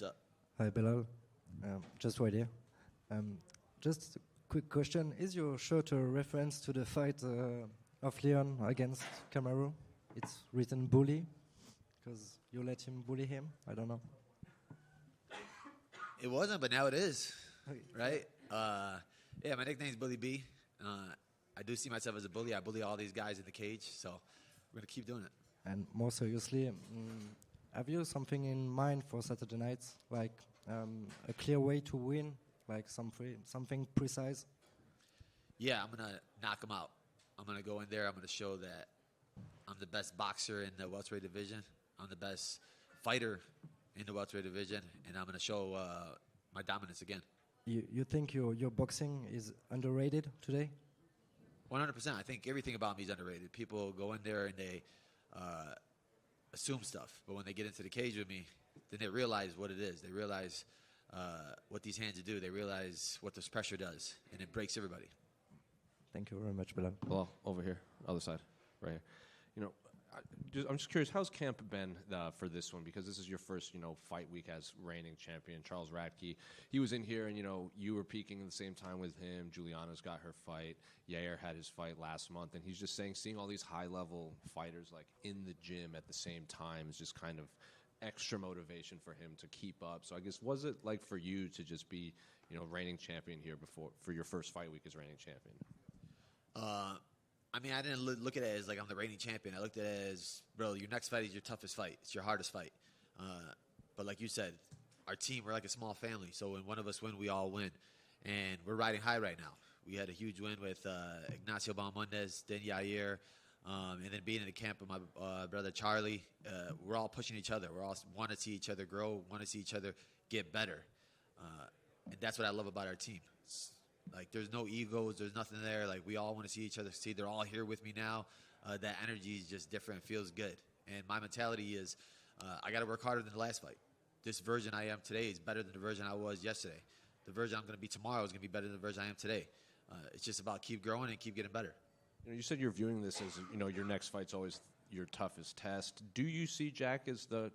What's up? Hi, Belal. Just right here. Just a quick question. Is your shirt a reference to the fight of Leon against Kamaru? It's written bully because you let him bully him? I don't know. It wasn't, but now it is, Okay. right? Yeah, my nickname's Bully B. I do see myself as a bully. I bully all these guys in the cage, so we're going to keep doing it. And more seriously, have you something in mind for Saturday nights? Like a clear way to win? Like something precise? Yeah, I'm going to knock him out. I'm going to go in there. I'm going to show that I'm the best boxer in the welterweight division. I'm the best fighter in the welterweight division, and I'm going to show my dominance again. You think your boxing is underrated today? 100%. I think everything about me is underrated. People go in there and they assume stuff, but when they get into the cage with me, then they realize what it is. They realize what these hands do. They realize what this pressure does, and it breaks everybody. Thank you very much, Belal. Well, over here, other side, right here. You know, I'm just curious, how's camp been for this one? Because this is your first, fight week as reigning champion. Charles Radke, he was in here, and you were peaking at the same time with him. Juliana's got her fight. Yair had his fight last month, and he's just saying, seeing all these high-level fighters like in the gym at the same time is just kind of extra motivation for him to keep up. So I guess, was it like for you to just be, reigning champion here for your first fight week as reigning champion? I mean, I didn't look at it as like I'm the reigning champion. I looked at it as, bro, your next fight is your toughest fight. It's your hardest fight. But like you said, our team, we're like a small family. So when one of us win, we all win. And we're riding high right now. We had a huge win with Ignacio Bahamondes, then Yair, and then being in the camp with my brother Charlie. We're all pushing each other. We all want to see each other grow, want to see each other get better. And that's what I love about our team. Like, there's no egos. There's nothing there. Like, we all want to see each other succeed. They're all here with me now. That energy is just different. It feels good. And my mentality is I got to work harder than the last fight. This version I am today is better than the version I was yesterday. The version I'm going to be tomorrow is going to be better than the version I am today. It's just about keep growing and keep getting better. You said you're viewing this as, your next fight's always your toughest test. Do you see Jack as the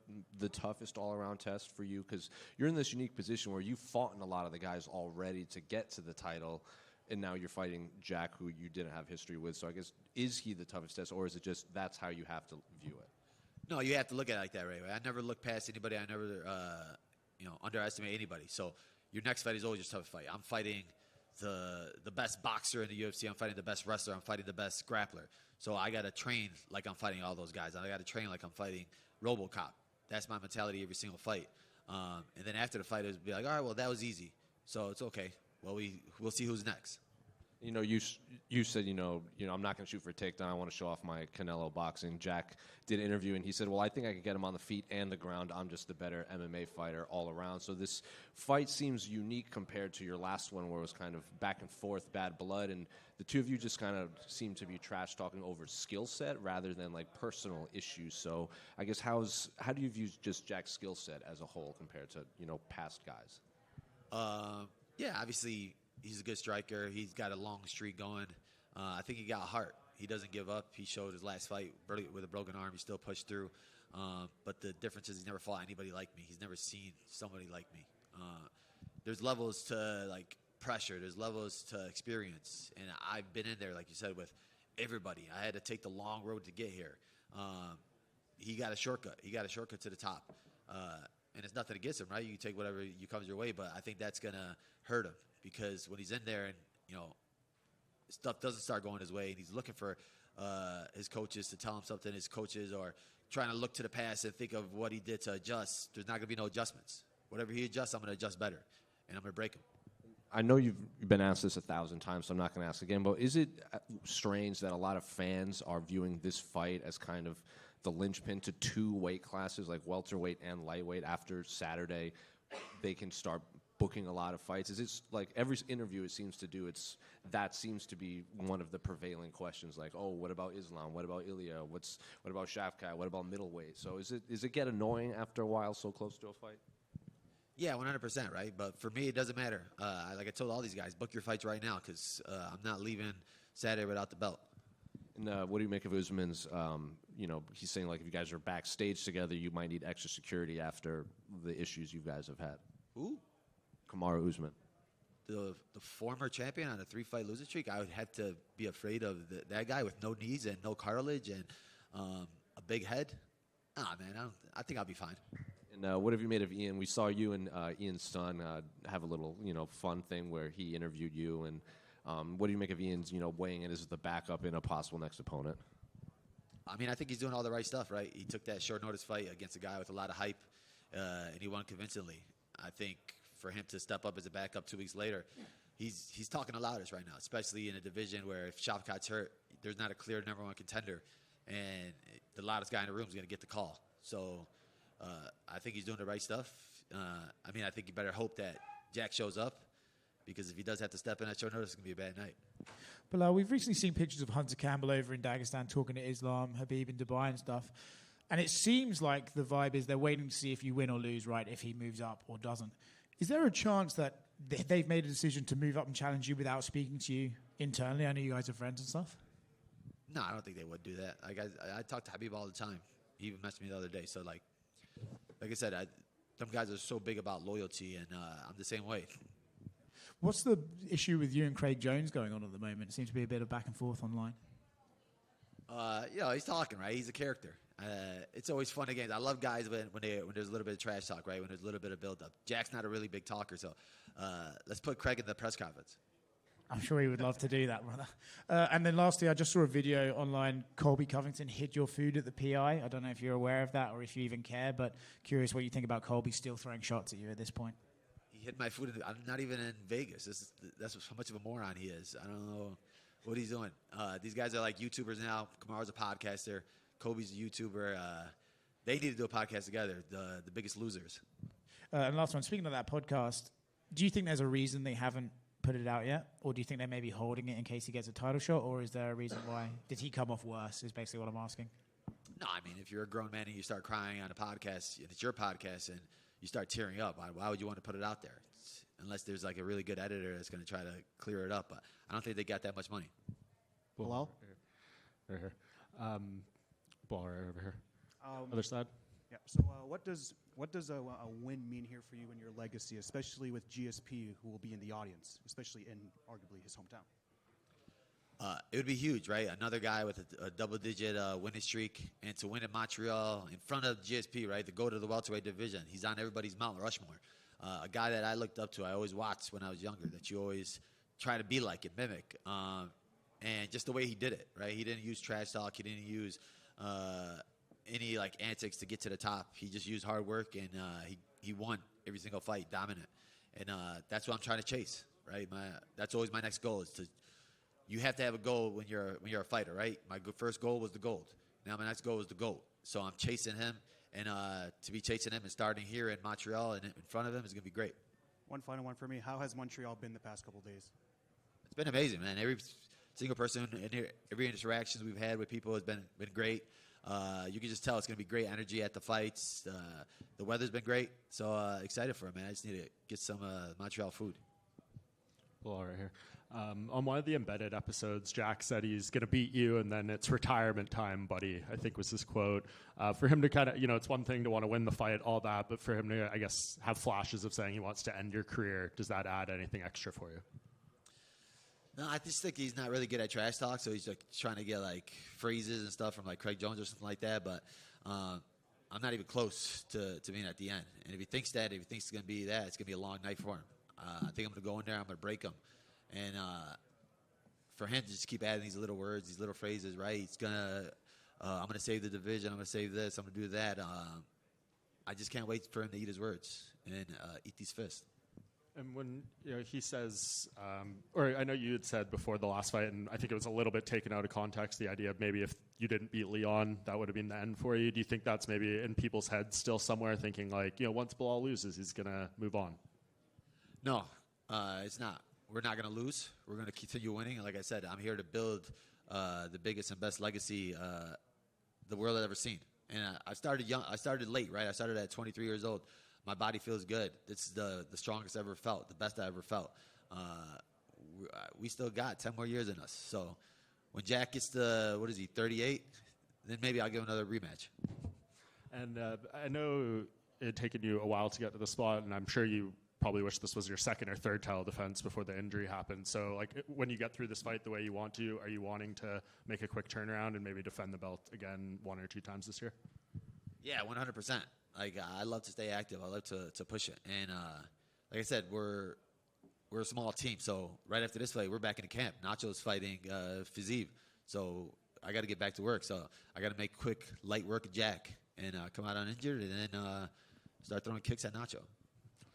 toughest all-around test for you? Because you're in this unique position where you've fought in a lot of the guys already to get to the title, and now you're fighting Jack, who you didn't have history with. So I guess, is he the toughest test, or is it just that's how you have to view it? No, you have to look at it like that, Ray. I never look past anybody. I never, underestimate anybody. So your next fight is always your toughest fight. I'm fighting the best boxer in the UFC. I'm fighting the best wrestler. I'm fighting the best grappler. So I got to train like I'm fighting all those guys. I got to train like I'm fighting RoboCop. That's my mentality every single fight. And then after the fight, it'll be like, all right, well, that was easy. So it's okay. Well, we'll see who's next. You said, I'm not going to shoot for a takedown. I want to show off my Canelo boxing. Jack did an interview, and he said, well, I think I could get him on the feet and the ground. I'm just the better MMA fighter all around. So this fight seems unique compared to your last one where it was kind of back and forth, bad blood, and the two of you just kind of seem to be trash talking over skill set rather than like personal issues. So I guess how do you view just Jack's skill set as a whole compared to, past guys? Yeah, obviously he's a good striker. He's got a long streak going. I think he got heart. He doesn't give up. He showed his last fight with a broken arm. He still pushed through. But the difference is he's never fought anybody like me. He's never seen somebody like me. There's levels to, like, pressure. There's levels to experience. And I've been in there, like you said, with everybody. I had to take the long road to get here. He got a shortcut. He got a shortcut to the top. And it's nothing against him, right? You take whatever comes your way, but I think that's going to hurt him because when he's in there and, stuff doesn't start going his way and he's looking for his coaches to tell him something, his coaches, or trying to look to the past and think of what he did to adjust, there's not going to be no adjustments. Whatever he adjusts, I'm going to adjust better, and I'm going to break him. I know you've been asked this 1,000 times, so I'm not going to ask again, but is it strange that a lot of fans are viewing this fight as kind of the linchpin to two weight classes, like welterweight and lightweight? After Saturday, they can start booking a lot of fights. Is it like every interview it seems to do, that seems to be one of the prevailing questions, like, oh, what about Islam? What about Ilya? What about Shavkat? What about middleweight? So is it get annoying after a while so close to a fight? Yeah, 100%, right? But for me, it doesn't matter. Like I told all these guys, book your fights right now because I'm not leaving Saturday without the belt. And what do you make of Usman's, he's saying, like, if you guys are backstage together, you might need extra security after the issues you guys have had. Who? Kamaru Usman. The former champion on a 3-fight losing streak. I would have to be afraid of that guy with no knees and no cartilage and a big head. Man, I think I'll be fine. And what have you made of Ian? We saw you and Ian's son have a little, fun thing where he interviewed you. And what do you make of Ian's, weighing in as the backup in a possible next opponent? I mean, I think he's doing all the right stuff, right? He took that short notice fight against a guy with a lot of hype, and he won convincingly. I think for him to step up as a backup 2 weeks later, he's talking the loudest right now, especially in a division where if Shavkat's hurt, there's not a clear number one contender, and the loudest guy in the room is going to get the call. So I think he's doing the right stuff. I think you better hope that Jack shows up, because if he does have to step in at short notice, it's going to be a bad night. Belal, we've recently seen pictures of Hunter Campbell over in Dagestan talking to Islam, Habib in Dubai and stuff. And it seems like the vibe is they're waiting to see if you win or lose, right, if he moves up or doesn't. Is there a chance that they've made a decision to move up and challenge you without speaking to you internally? I know you guys are friends and stuff. No, I don't think they would do that. I talk to Habib all the time. He even messaged me the other day. So, like I said, them guys are so big about loyalty, and I'm the same way. What's the issue with you and Craig Jones going on at the moment? It seems to be a bit of back and forth online. He's talking, right? He's a character. It's always fun again. I love guys when there's a little bit of trash talk, right? When there's a little bit of build-up. Jack's not a really big talker, so let's put Craig in the press conference. I'm sure he would love to do that, brother. And then lastly, I just saw a video online. Colby Covington hid your food at the PI. I don't know if you're aware of that or if you even care, but curious what you think about Colby still throwing shots at you at this point. He hid my food. I'm not even in Vegas. That's how much of a moron he is. I don't know what he's doing. These guys are like YouTubers now. Kamaru's a podcaster. Kobe's a YouTuber. They need to do a podcast together, the biggest losers. And last one, speaking of that podcast, do you think there's a reason they haven't put it out yet? Or do you think they may be holding it in case he gets a title shot? Or is there a reason why? Did he come off worse is basically what I'm asking. No, if you're a grown man and you start crying on a podcast, and it's your podcast, and you start tearing up, why would you want to put it out there? Unless there's like a really good editor that's going to try to clear it up. But I don't think they got that much money. Belal? Right here. Ball right over here. Other side. Yeah. So what does a win mean here for you and your legacy, especially with GSP, who will be in the audience, especially in arguably his hometown? It would be huge, right? Another guy with a double-digit winning streak, and to win in Montreal in front of GSP, right? To go to the welterweight division. He's on everybody's Mount Rushmore. A guy that I looked up to, I always watched when I was younger, that you always try to be like and mimic. And just the way he did it, right? He didn't use trash talk. He didn't use any like antics to get to the top. He just used hard work, and he won every single fight, dominant. And that's what I'm trying to chase, right? That's always my next goal is to. You have to have a goal when you're a fighter, right? My first goal was the gold. Now my next goal is the GOAT. So I'm chasing him, and to be chasing him and starting here in Montreal and in front of him is going to be great. One final one for me. How has Montreal been the past couple of days? It's been amazing, man. Every single person in here, every interaction we've had with people has been great. You can just tell it's going to be great energy at the fights. The weather's been great. So excited for it, man. I just need to get some Montreal food. Well, right here. On one of the embedded episodes, Jack said he's going to beat you, and then it's retirement time, buddy, I think was his quote. For him to kind of, it's one thing to want to win the fight, all that, but for him to, I guess, have flashes of saying he wants to end your career, does that add anything extra for you? No, I just think he's not really good at trash talk, so he's like trying to get like phrases and stuff from like Craig Jones or something like that, but I'm not even close to being at the end. And if he thinks it's going to be that, it's going to be a long night for him. I think I'm going to go in there, I'm going to break him. And for him to just keep adding these little words, these little phrases, right? He's gonna, I'm gonna save the division. I'm gonna save this. I'm gonna do that. I just can't wait for him to eat his words and eat these fists. And when he says, or I know you had said before the last fight, and I think it was a little bit taken out of context, the idea of maybe if you didn't beat Leon, that would have been the end for you. Do you think that's maybe in people's heads still somewhere, thinking like, once Belal loses, he's gonna move on? No, it's not. We're not going to lose. We're going to continue winning. Like I said, I'm here to build the biggest and best legacy the world has ever seen. And I started young. I started late, right? I started at 23 years old. My body feels good. This is the strongest I ever felt, the best I ever felt. We still got 10 more years in us. So when Jack gets to, 38, then maybe I'll give him another rematch. And I know it had taken you a while to get to the spot, and I'm sure you probably wish this was your second or third title defense before the injury happened. So, like, when you get through this fight the way you want to, are you wanting to make a quick turnaround and maybe defend the belt again 1 or 2 times this year? Yeah, 100%. Like, I love to stay active. I love to push it. And like I said, we're a small team. So right after this fight, we're back in the camp. Nacho's fighting Fiziev. So I got to get back to work. So I got to make quick, light work of Jack and come out uninjured and then start throwing kicks at Nacho.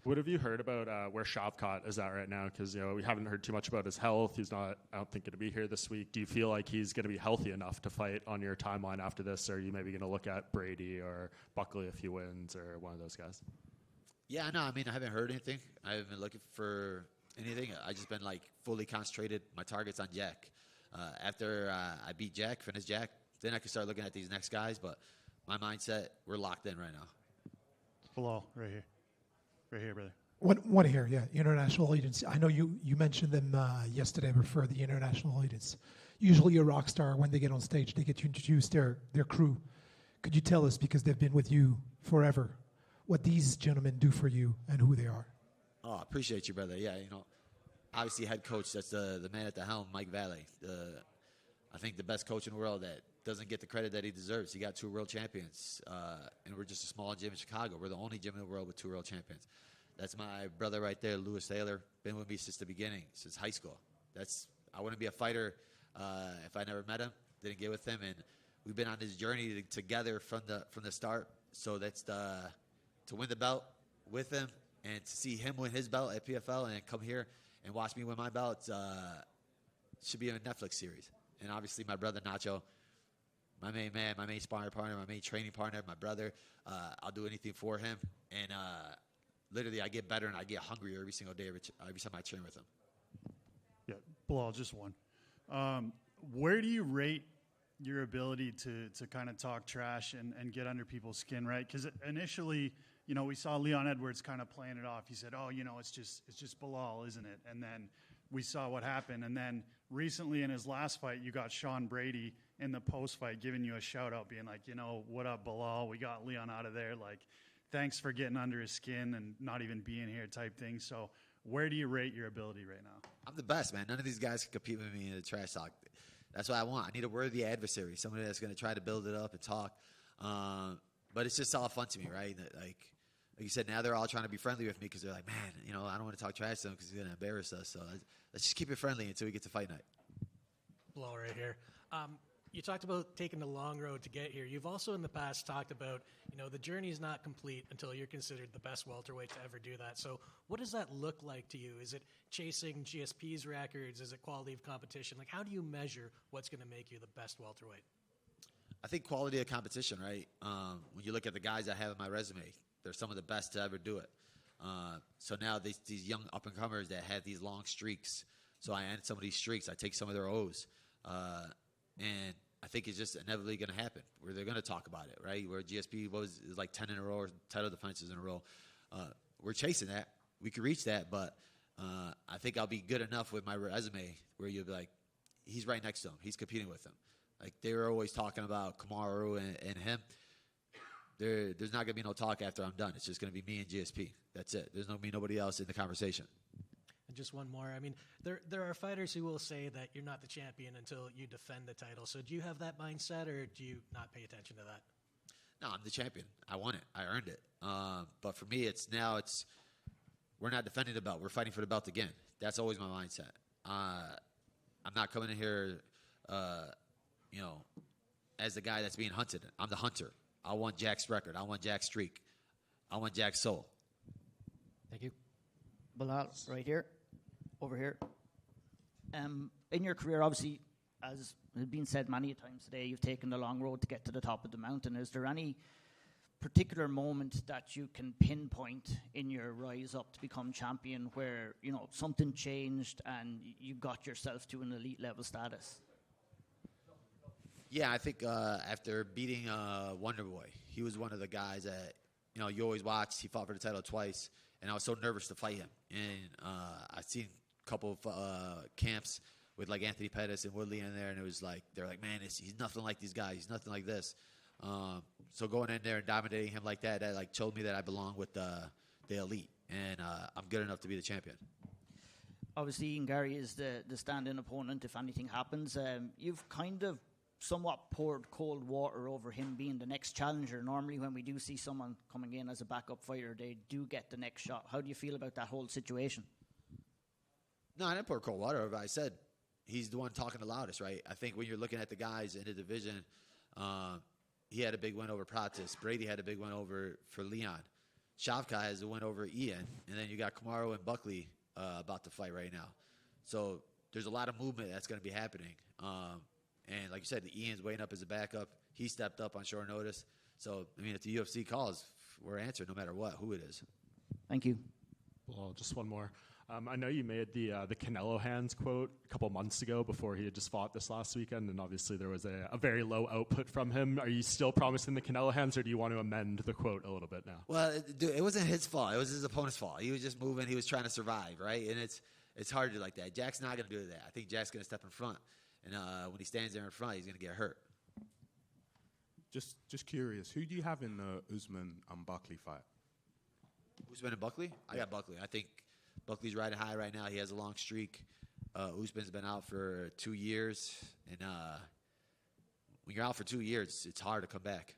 What have you heard about where Shavkat is at right now? Because, we haven't heard too much about his health. He's not, I don't think, going to be here this week. Do you feel like he's going to be healthy enough to fight on your timeline after this? Or are you maybe going to look at Brady or Buckley if he wins or one of those guys? Yeah, no, I mean, I haven't heard anything. I haven't been looking for anything. I just been, like, fully concentrated. My target's on Jack. After I beat Jack, finish Jack, then I can start looking at these next guys. But my mindset, we're locked in right now. Belal, right here. Right here, brother. One here, yeah. International agents. I know you mentioned them yesterday. Refer the international agents. Usually, a rock star when they get on stage, they get to introduce their crew. Could you tell us, because they've been with you forever, what these gentlemen do for you and who they are? Oh, I appreciate you, brother. Yeah, obviously head coach. That's the man at the helm, Mike Valley. I think the best coach in the world that doesn't get the credit that he deserves. He got 2 world champions, and we're just a small gym in Chicago. We're the only gym in the world with 2 world champions. That's my brother right there, Louis Taylor. Been with me since the beginning, since high school. I wouldn't be a fighter if I never met him, didn't get with him, and we've been on this journey together from the start. So that's to win the belt with him and to see him win his belt at PFL and come here and watch me win my belt should be a Netflix series. And obviously my brother Nacho, my main man, my main sparring partner, my main training partner, my brother. I'll do anything for him. And literally I get better and I get hungrier every single day, every time I train with him. Yeah, Belal, just one. Where do you rate your ability to kind of talk trash and get under people's skin, right? Because initially, we saw Leon Edwards kind of playing it off. He said, "Oh, it's just Belal, isn't it?" And then we saw what happened. And then recently in his last fight, you got Sean Brady in the post fight giving you a shout out, being like, "What up, Belal? We got Leon out of there. Like, thanks for getting under his skin and not even being here," type thing. So where do you rate your ability right now? I'm the best, man. None of these guys can compete with me in the trash talk. That's what I want. I need a worthy adversary, somebody that's going to try to build it up and talk. But it's just all fun to me, right? Like you said, now they're all trying to be friendly with me because they're like, man, I don't want to talk trash to him because he's going to embarrass us. So let's just keep it friendly until we get to fight night. Blow right here. You talked about taking the long road to get here. You've also in the past talked about, the journey is not complete until you're considered the best welterweight to ever do that. So what does that look like to you? Is it chasing GSP's records? Is it quality of competition? Like, how do you measure what's going to make you the best welterweight? I think quality of competition, right? When you look at the guys I have in my resume, they're some of the best to ever do it. So now these young up-and-comers that have these long streaks. So I end some of these streaks. I take some of their O's. And I think it's just inevitably going to happen where they're going to talk about it, right? Where GSP is like 10 in a row or title defenses in a row. We're chasing that. We could reach that, but I think I'll be good enough with my resume where you'll be like, he's right next to him. He competing with him. Like they were always talking about Kamaru and him. There's not going to be no talk after I'm done. It's just going to be me and GSP. That's it. There's going to be nobody else in the conversation. And just one more. I mean, there are fighters who will say that you're not the champion until you defend the title. So do you have that mindset, or do you not pay attention to that? No, I'm the champion. I won it. I earned it. But for me, it's we're not defending the belt. We're fighting for the belt again. That's always my mindset. I'm not coming in here, as the guy that's being hunted. I'm the hunter. I want Jack's record. I want Jack's streak. I want Jack's soul. Thank you. Belal, right here, over here. In your career, obviously, as has been said many times today, you've taken the long road to get to the top of the mountain. Is there any particular moment that you can pinpoint in your rise up to become champion where, something changed and you got yourself to an elite level status? Yeah, I think after beating Wonder Boy, he was one of the guys that, you always watched. He fought for the title twice, and I was so nervous to fight him. And I've seen a couple of camps with like Anthony Pettis and Woodley in there, and it was like they're like, man, he's nothing like these guys. He's nothing like this. So going in there and dominating him like that like showed me that I belong with the elite, and I'm good enough to be the champion. Obviously, Ian Gary is the stand-in opponent if anything happens. You've kind of somewhat poured cold water over him being the next challenger. Normally, when we do see someone coming in as a backup fighter, they do get the next shot. How do you feel about that whole situation? No, I didn't pour cold water over. I said he's the one talking the loudest, right? I think when you're looking at the guys in the division, he had a big win over Pratis. Brady had a big win for Leon. Shavkat has a win over Ian. And then you got Kamaru and Buckley about to fight right now. So there's a lot of movement that's going to be happening. And like you said, Ian's waiting up as a backup. He stepped up on short notice. So, I mean, if the UFC calls, we're answering no matter what, who it is. Thank you. Well, just one more. I know you made the Canelo hands quote a couple months ago before he had just fought this last weekend, and obviously there was a very low output from him. Are you still promising the Canelo hands, or do you want to amend the quote a little bit now? Well, it wasn't his fault. It was his opponent's fault. He was just moving. He was trying to survive, right? And it's hard to do like that. Jack's not going to do that. I think Jack's going to step in front. And when he stands there in front, he's going to get hurt. Just curious, who do you have in the Usman and Buckley fight? Usman and Buckley? I got Buckley. I think Buckley's riding high right now. He has a long streak. Usman's been out for 2 years. And when you're out for 2 years, it's hard to come back.